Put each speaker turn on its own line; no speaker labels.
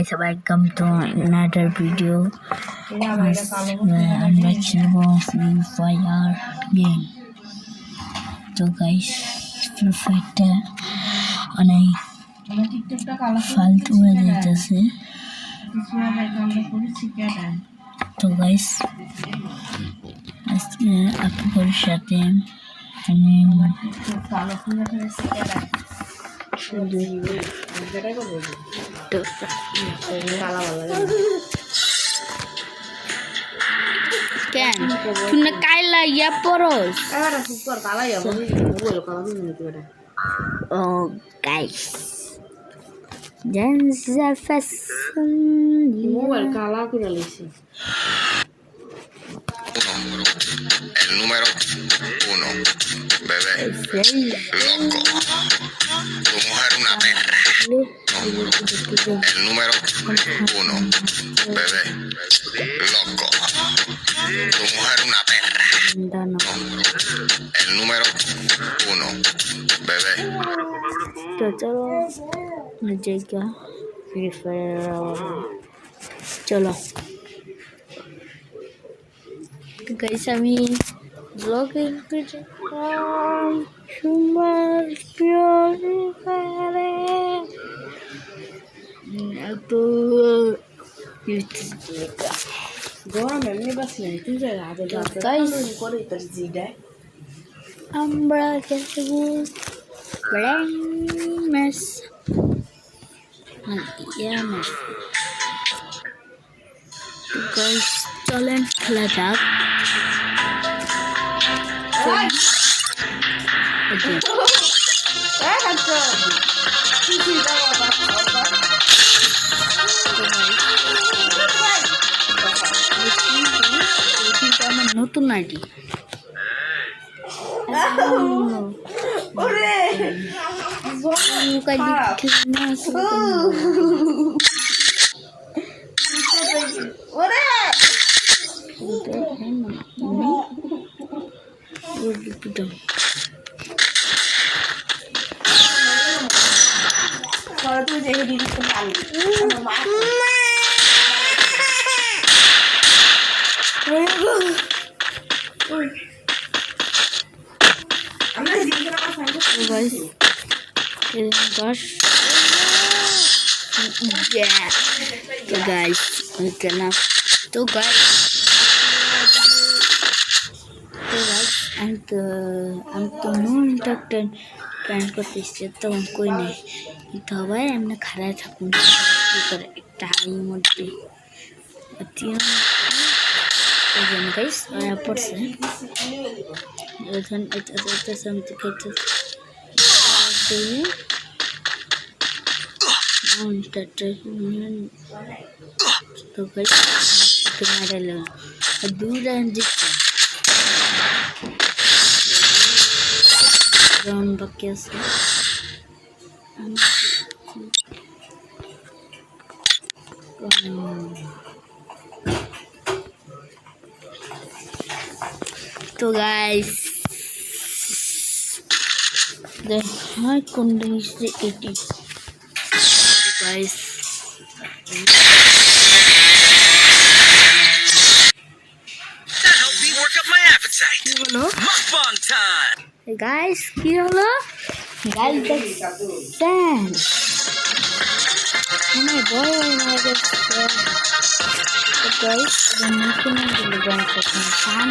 guys, welcome to another video. I'm watching Free Fire game. So guys, Free Fire অনেক ফালতু হয়ে যেতেছে। তো গাইস আজকে আপনাদের সাথে আমি কেন তুমি কাইলা ইয়া পরস ও guys Danza
el calado que le hice.
El número 1, bebé, loco. Tu mujer una perra. El número 1, bebé, loco. Tu mujer una perra. El número 1, bebé.
জায়গা ফ্রি ফায়ার চলো গাইস আমি ব্লগে একটু আমরা খেলবো ম্যাচ guys চলেন খেলা যাক আমার নতুন ID guys gosh yeah so guys okay now so guys I'm the no entertain plan করতেছি তো কই নাই তো ভাই আমরা খারাপ থাকুন করে একটা হাই মধ্যে again guys পড়ছে এখন এটা সামনে করতে তো guys তোমার লো দুরা দিচ্ছি রাউন্ড বাকি আছে তো guys the high condition 80 guys
That helped me work up my appetite. Mukbang time.
hey guys কি হলো guys দেখছেন আমার বড় হয়ে গেছে তো guys নতুন একটা গান করতে চান